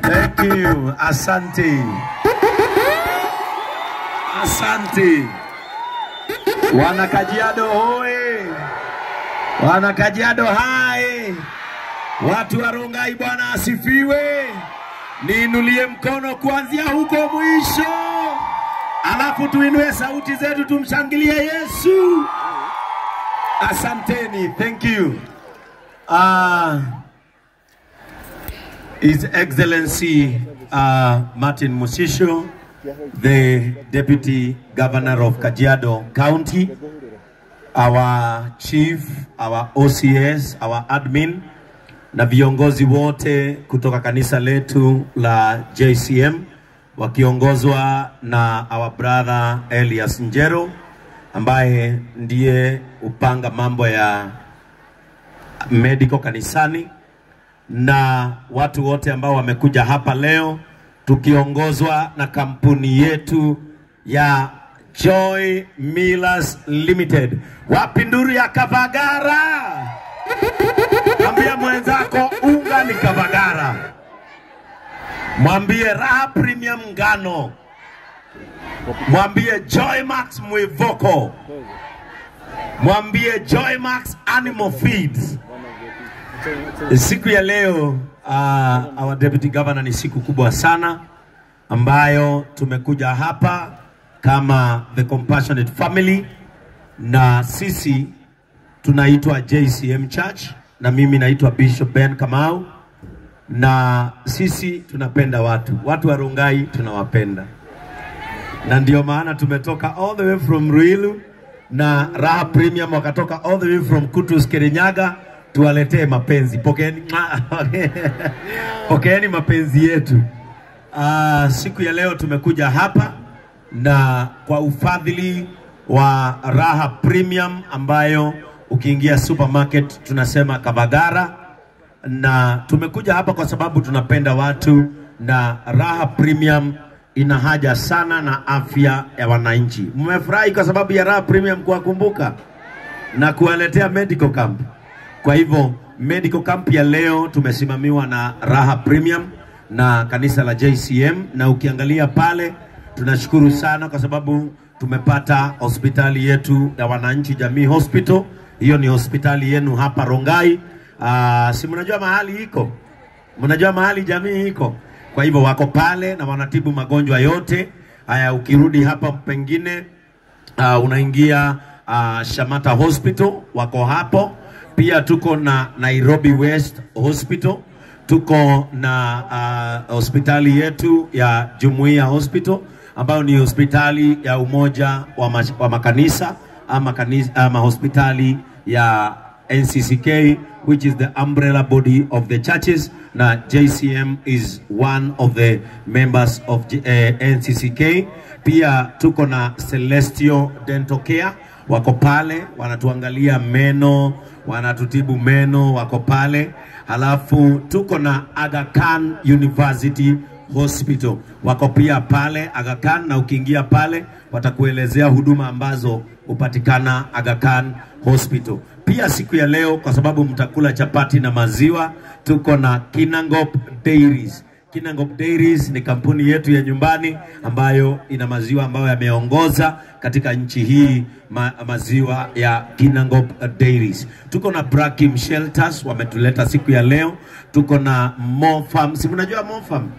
Thank you. Asante. Asante. Wana Kajiado hoye. Wana Kajiado hai. Watu wa Rongai Bwana asifiwe. Niinulie mkono kuanzia huko mwisho. Alafu tuinue sauti zetu tumshangilie Yesu. Asanteni. Thank you. His Excellency Martin Musisho, the Deputy Governor of Kajiado County, our Chief, our OCS, our Admin, na viongozi wote kutoka kanisa letu la JCM, wakiongozwa na our brother Elias Njero, ambaye ndiye upanga mambo ya medical kanisani, na watu wote ambao wamekuja hapa leo tukiongozwa na kampuni yetu ya Joy Millers Limited. Wapi nduru ya Kavagara? Mwambie mwenzako unga ni Kavagara. Mwambie Raha Premium ngano. Mwambie Joy Max Mwivoko. Mwambie Joy Max Animal Feeds. Siku ya leo our Deputy Governor, ni siku kubwa sana ambayo tumekuja hapa kama The Compassionate Family, na sisi tunaitwa JCM Church, na mimi naitwa Bishop Ben Kamau, na sisi tunapenda watu wa Rongai tunawapenda, na ndio maana tumetoka all the way from Ruiru, na Raha Premium wakatoka all the way from Kutus Kirinyaga tuwaletee mapenzi. Pokeeni mapenzi yetu. Siku ya leo tumekuja hapa na kwa ufadhili wa Raha Premium, ambayo ukiingia supermarket tunasema Kavagara, na tumekuja hapa kwa sababu tunapenda watu, na Raha Premium ina haja sana na afya ya wananchi. Mmefurahi kwa sababu ya Raha Premium kuwakumbuka na kuwaletea medical camp. Kwa hivyo medical camp ya leo tumesimamiwa na Raha Premium na kanisa la JCM, na ukiangalia pale tunashukuru sana kwa sababu tumepata hospitali yetu ya wananchi, Jamii Hospital. Hiyo ni hospitali yenu hapa Rongai. Si mnajua mahali iko? Mnajua mahali Jamii iko? Kwa hivyo wako pale na wanatibu magonjwa yote. Haya, ukirudi hapa pengine unaingia Shamata Hospital, wako hapo. Pia tuko na Nairobi West Hospital, tuko na hospitali yetu ya Jumuiya Hospital, ambayo ni hospitali ya umoja wa makanisa ama hospitali ya NCCK, which is the umbrella body of the churches, na JCM is one of the members of NCCK. Pia tuko na Celestial Dental Care, wako pale wanatuangalia meno, wanatutibu meno, wako pale. Halafu tuko na Aga Khan University Hospital, wako pia pale Aga Khan, na ukiingia pale watakuelezea huduma ambazo upatikana Aga Khan Hospital. Pia siku ya leo, kwa sababu mtakula chapati na maziwa, tuko na Kinangop Dairies. Kinangop Dairies ni kampuni yetu ya nyumbani ambayo ina maziwa ambayo yameongoza katika nchi hii, maziwa ya Kinangop Dairies. Tuko na Brakim Shelters, wametuleta siku ya leo. Tuko na Mofam, si mnajua Mofam?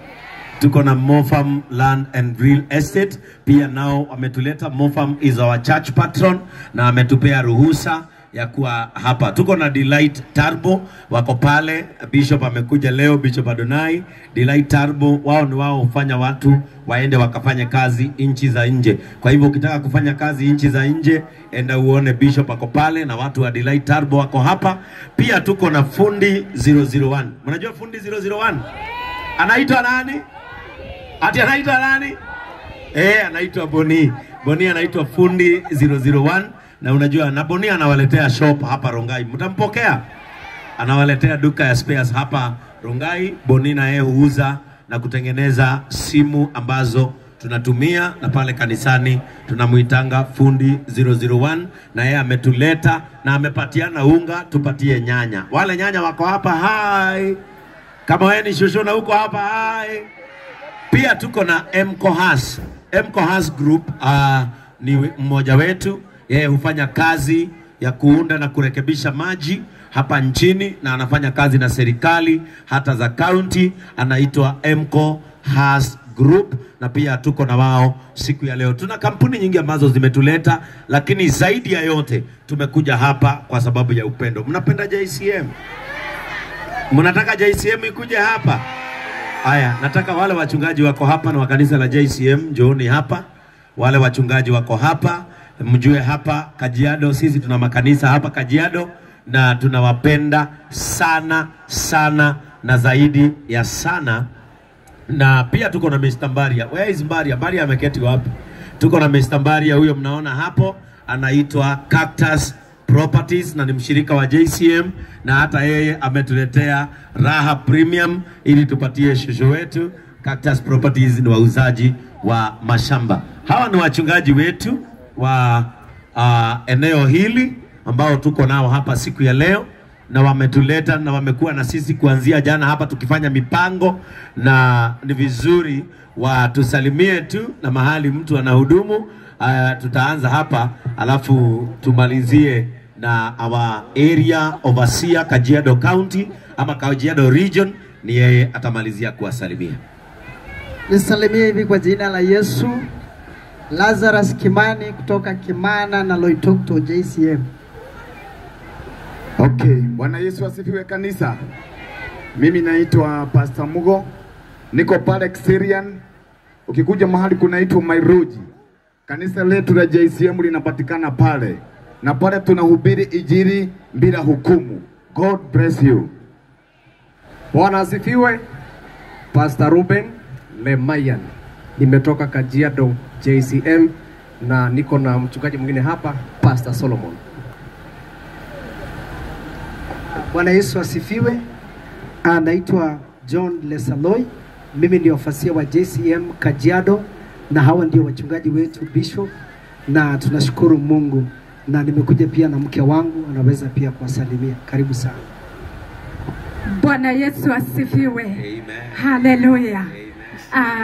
Tuko na Mofam Land and Real Estate, pia nao wametuleta. Mofam is our church patron na ametupea ruhusa ya kuwa hapa. Tuko na Delight Turbo, wako pale. Bishop amekuja leo, Bishop Adonai. Delight Turbo, wao ni wao hufanya watu waende wakafanya kazi nchi za nje. Kwa hivyo ukitaka kufanya kazi nchi za nje, enda uone Bishop ako pale, na watu wa Delight Turbo wako hapa. Pia tuko na Fundi 001. Mnajua Fundi 001? Anaitwa nani? Ati anaitwa nani? Anaitwa Boni. Boni anaitwa Fundi 001. Na unajua na Boni anawaletea shop hapa Rongai. Mtampokea? anawaletea duka ya spares hapa Rongai. Bonina yeye huuza na kutengeneza simu ambazo tunatumia, na pale kanisani tunamuitanga fundi 001, na yeye ametuleta na amepatiana unga tupatie nyanya. Wale nyanya wako hapa, hai. Kama wewe ni shoshona huko hapa, hai. Pia tuko na Mkohas. Mkohas Group ni mmoja wetu. Yeye hufanya kazi ya kuunda na kurekebisha maji hapa nchini, na anafanya kazi na serikali hata za county. Anaitwa Mkohas Group, na pia tuko na wao siku ya leo. Tuna kampuni nyingi ambazo zimetuleta, lakini zaidi ya yote tumekuja hapa kwa sababu ya upendo. Mnapenda JCM? Mnataka JCM ikuje hapa? Haya, nataka wale wachungaji wako hapa na wa kanisa la JCM, njooni hapa. Wale wachungaji wako hapa, mjue hapa Kajiado sisi tuna makanisa hapa Kajiado, na tunawapenda sana sana na zaidi ya sana. Na pia tuko na Mr. Mbaria. Where is Mbaria? Mbaria ameketi wapi? Tuko na Mr. Mbaria, huyo mnaona hapo, anaitwa Cactus Properties na ni mshirika wa JCM, na hata yeye ametuletea Raha Premium ili tupatie shosho wetu. Cactus Properties ni wauzaji wa mashamba. Hawa ni wachungaji wetu wa eneo hili ambao tuko nao hapa siku ya leo, na wametuleta na wamekuwa na sisi kuanzia jana hapa tukifanya mipango, na ni vizuri watusalimie tu na mahali mtu anahudumu. Tutaanza hapa alafu tumalizie na our area overseer Kajiado County ama Kajiado Region, ni yeye atamalizia kuwasalimia. Nisalimie hivi kwa jina la Yesu. Lazarus Kimani kutoka Kimana na Loitokto JCM. Okay, Bwana Yesu asifiwe kanisa. Mimi naitwa Pastor Mugo. Niko pale Syrian. Ukikuja mahali kunaitwa Mairuji, kanisa letu la JCM linapatikana pale. Na pale tunahubiri injili bila hukumu. God bless you. Bwana asifiwe. Pastor Ruben Lemayan. Nimetoka Kajiado JCM na niko na mchungaji mwingine hapa, Pastor Solomon. Bwana Yesu asifiwe. Anaitwa John Lesaloi. Mimi ndio ofasia wa JCM Kajiado, na hawa ndio wachungaji wetu Bishop, na tunashukuru Mungu. Na nimekuja pia na mke wangu, anaweza pia kuwasalimia. Karibu sana. Bwana Yesu asifiwe. Amen. Haleluya.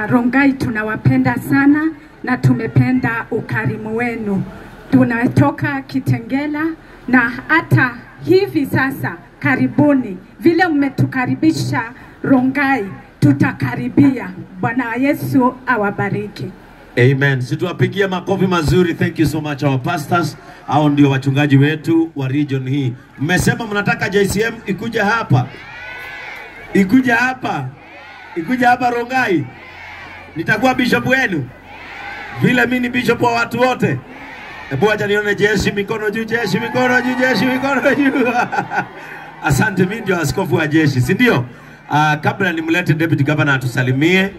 Rongai tunawapenda sana na tumependa ukarimu wenu. Tunatoka Kitengela na hata hivi sasa karibuni vile mmetukaribisha Rongai tutakaribia. Bwana Yesu awabariki. Amen. Situwapigie makofi mazuri. Thank you so much our pastors. Hao ndio wachungaji wetu wa region hii. Mmesema mnataka JCM ikuja hapa. Ikuja hapa. Ikuja hapa Rongai. Nitakuwa bishop wenu. Vile mimi ni bishop wa watu wote. Hebu acha nione jeshi mikono juu, jeshi mikono juu, jeshi mikono juu. Asante, mimi ndio askofu wa jeshi, si ndio? Kabla nimlete deputy governor atusalimie,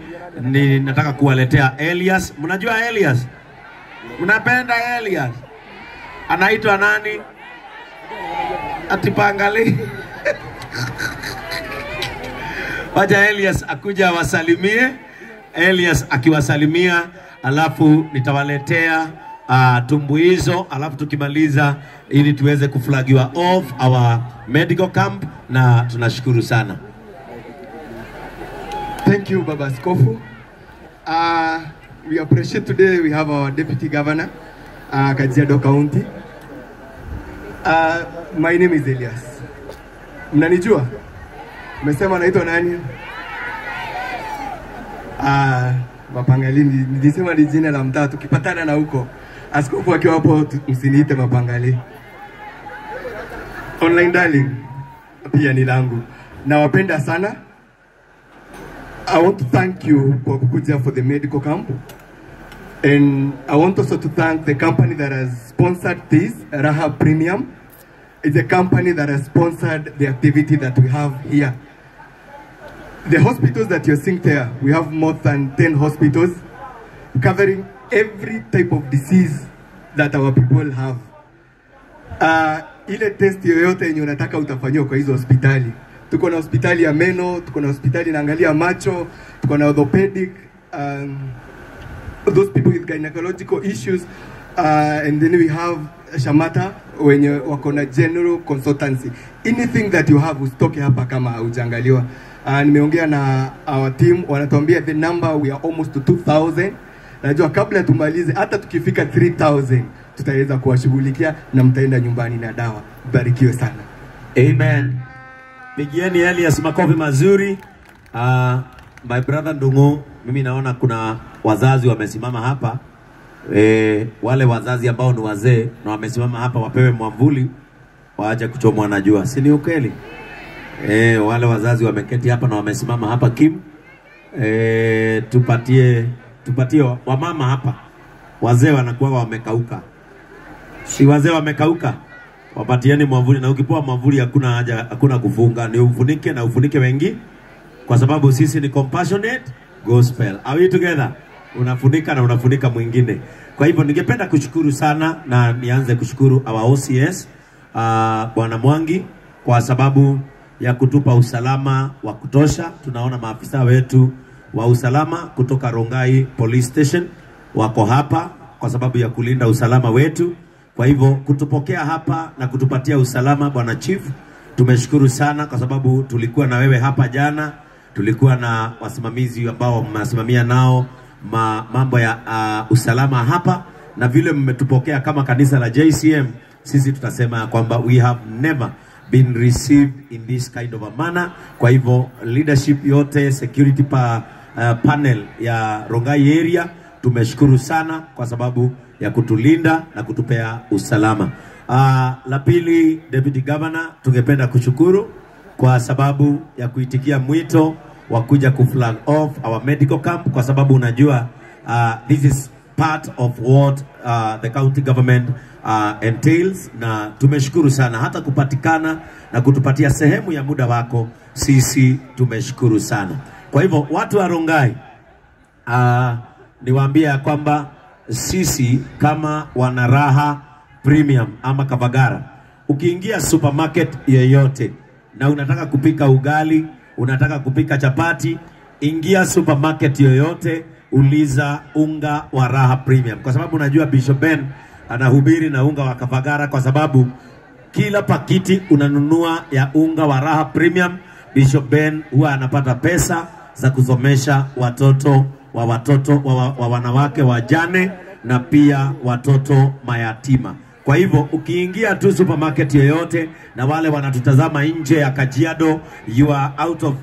nataka kuwaletea Elias. Mnajua Elias? Mnapenda Elias? Anaitwa nani? Atipangali. Wacha Elias akuja wasalimie. Elias akiwasalimia, alafu nitawaletea tumbuizo, alafu tukimaliza ili tuweze kuflagiwa off our medical camp, na tunashukuru sana. Thank you, Baba Askofu. We appreciate today we have our Deputy Governor, Kajiado County. My name is Elias. Mnanijua? Mmesema naitwa nani? Mapangali, nilisema ni jina la mtaa, tukipatana na huko. Askofu akiwa hapo msiniite Mapangali. Online darling, pia ni langu. Nawapenda sana. I want to thank you for kukuja for the medical camp. And I want also to thank the company that has sponsored this, Raha Premium. It's a company that has sponsored the activity that we have here. The hospitals that you're seeing there, we have more than 10 hospitals covering every type of disease that our people have. ile test yoyote yenye unataka utafanyiwa kwa hizo hospitali. Tuko na hospitali ya meno, tuko na hospitali inaangalia macho, tuko na orthopedic, those people with gynecological issues, and then we have Shamata wenye wako na general consultancy. Anything that you have usitoke hapa kama hujangaliwa. Nimeongea na our team, wanatuambia the number we are almost to 2000. Najua kabla tumalize hata tukifika 3000 tutaweza kuwashughulikia na mtaenda nyumbani na dawa. Barikiwe sana. Amen. Pigieni Elias makofi mazuri. My brother Ndungu, mimi naona kuna wazazi wamesimama hapa. Wale wazazi ambao ni wazee na wamesimama hapa wapewe mwamvuli waache kuchomwa na jua. Si ni ukweli? Wale wazazi wameketi hapa na wamesimama hapa Kim. Tupatie wamama hapa. Wazee wanakuwa wamekauka. Si wazee wamekauka. Wapatieni mwamvuli, na ukipoa mwamvuli hakuna haja, hakuna kufunga, ni ufunike na ufunike wengi, kwa sababu sisi ni compassionate gospel. Are we together? Unafunika na unafunika mwingine. Kwa hivyo ningependa kushukuru sana, na nianze kushukuru our OCS Bwana Mwangi kwa sababu ya kutupa usalama wa kutosha. Tunaona maafisa wetu wa usalama kutoka Rongai Police Station wako hapa kwa sababu ya kulinda usalama wetu. Kwa hivyo kutupokea hapa na kutupatia usalama, Bwana Chief, tumeshukuru sana, kwa sababu tulikuwa na wewe hapa jana, tulikuwa na wasimamizi ambao mnasimamia nao mambo ya usalama hapa, na vile mmetupokea kama kanisa la JCM, sisi tutasema kwamba we have never been received in this kind of a manner. Kwa hivyo leadership yote, security panel ya Rongai area, tumeshukuru sana kwa sababu ya kutulinda na kutupea usalama. La pili, Deputy Governor, tungependa kushukuru kwa sababu ya kuitikia mwito wa kuja kuflag off our medical camp, kwa sababu unajua this is part of what the county government entails, na tumeshukuru sana hata kupatikana na kutupatia sehemu ya muda wako, sisi tumeshukuru sana. Kwa hivyo watu wa Rongai, niwaambia kwamba sisi kama Wanaraha Premium ama Kavagara, ukiingia supermarket yoyote na unataka kupika ugali, unataka kupika chapati, ingia supermarket yoyote, uliza unga wa Raha Premium, kwa sababu unajua Bishop Ben anahubiri na unga wa Kavagara, kwa sababu kila pakiti unanunua ya unga wa Raha Premium, Bishop Ben huwa anapata pesa za kusomesha watoto wa wanawake wajane na pia watoto mayatima. Kwa hivyo ukiingia tu supermarket yoyote, na wale wanatutazama nje ya Kajiado, you are out of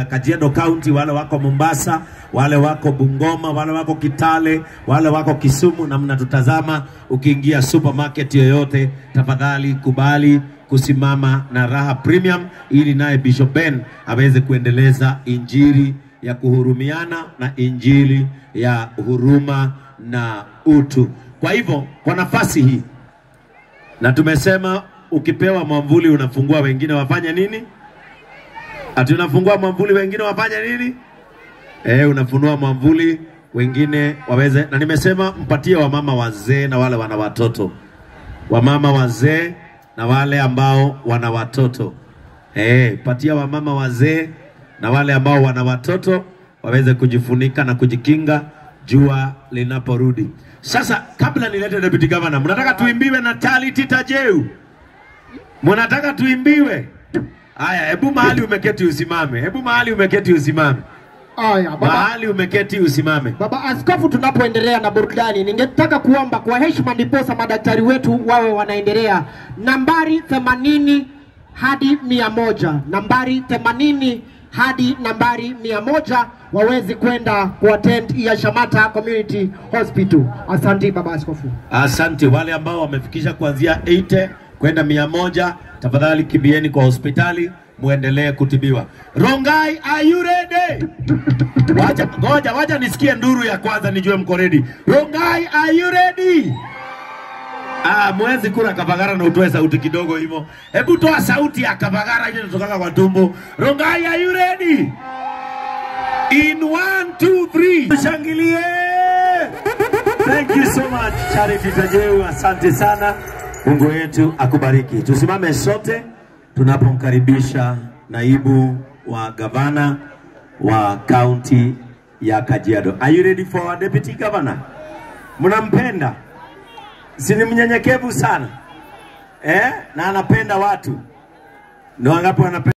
Kajiado County, wale wako Mombasa, wale wako Bungoma, wale wako Kitale, wale wako Kisumu na mnatutazama, ukiingia supermarket yoyote, tafadhali kubali kusimama na Raha Premium, ili naye Bishop Ben aweze kuendeleza injili ya kuhurumiana na injili ya huruma na utu. Kwa hivyo kwa nafasi hii, na tumesema ukipewa mwamvuli unafungua wengine wafanye nini? Ati unafungua mwamvuli wengine wafanye nini? Unafunua mwamvuli wengine waweze, na nimesema mpatie wamama wazee na wale wana watoto. Wamama wazee na wale ambao wana watoto. Patia wamama wazee na wale ambao wana watoto waweze kujifunika na kujikinga jua linaporudi. Sasa kabla nilete Deputy Governor, mnataka tuimbiwe na Tali Tita Jeu? Mnataka tuimbiwe? Haya, hebu mahali umeketi usimame. Hebu mahali umeketi usimame. Aya, baba. Mahali umeketi usimame. Baba Askofu, tunapoendelea na burudani, ningetaka kuomba kwa heshima ndiposa madaktari wetu wawe wanaendelea. Nambari 80 hadi 100. Nambari 80 hadi nambari 100 wawezi kwenda kuattend ya Shamata Community Hospital. Asante Baba Askofu. Asante. Wale ambao wamefikisha kuanzia 80 kwenda 100, tafadhali kimbieni kwa hospitali muendelee kutibiwa. Rongai, are you ready? Wacha nisikie nduru ya kwanza nijue mko ready. Rongai, are you ready? Mwezi kura Kavagara na utoe sauti kidogo hivyo. Hebu toa sauti ya Kavagara ile inatoka kwa tumbo. Rongai, are you ready? In 1, 2, 3. Shangilie. Thank you so much, Charity Tajeu. Asante sana. Mungu wetu akubariki. Tusimame sote tunapomkaribisha naibu wa gavana wa kaunti ya Kajiado. Are you ready for our deputy governor? Mnampenda? Si ni mnyenyekevu sana? Na anapenda watu. Ndio wangapi wanapenda?